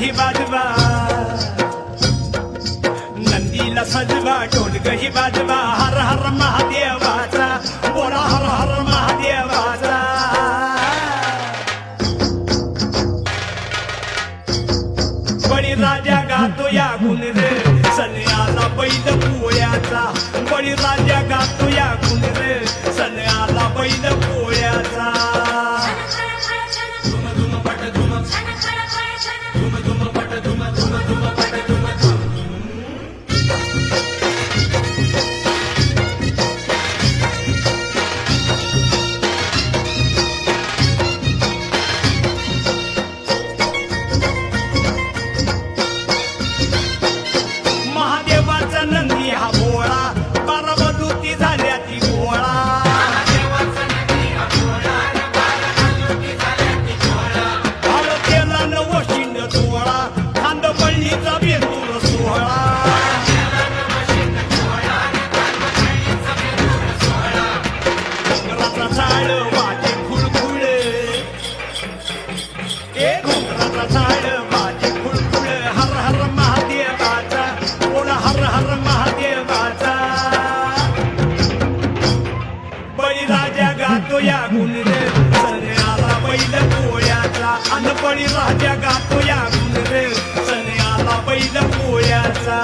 ही वाजवा, नंदीला सजवा ढोलक ही वाजवा, हर हर महादेवाचा बोला हर हर महादेवाचा. बळीराजा गातो या गुण रे, सन्याला बैल पोळ्याचा. बळीराजा गातो या गुण रे, सन्याला बैल पोळ्याचा. धुम धुम पट धुम, धुम धुम पट धुम, धुम धुम पट धुम धुम. महादेवाचा नंदी हा भोळा, बारामती झाल्या ती गोळा. हळदेला नवशिंड सोहळा, खांदपळणीचा बेंदूर सोहळा. घोंगराचा झाड वाजे खुळखुळ, ए घोंगराचा झाड वाजे खुळखुळ, हर हर महादेवाचा बोला हर हर महादेवाचा. बळीराजा गातो या गुण रे, सन्याला बैल पोळ्याचा. अन बळीराजा गातो या गुण रे, सन्याला बैल पोळ्याचा.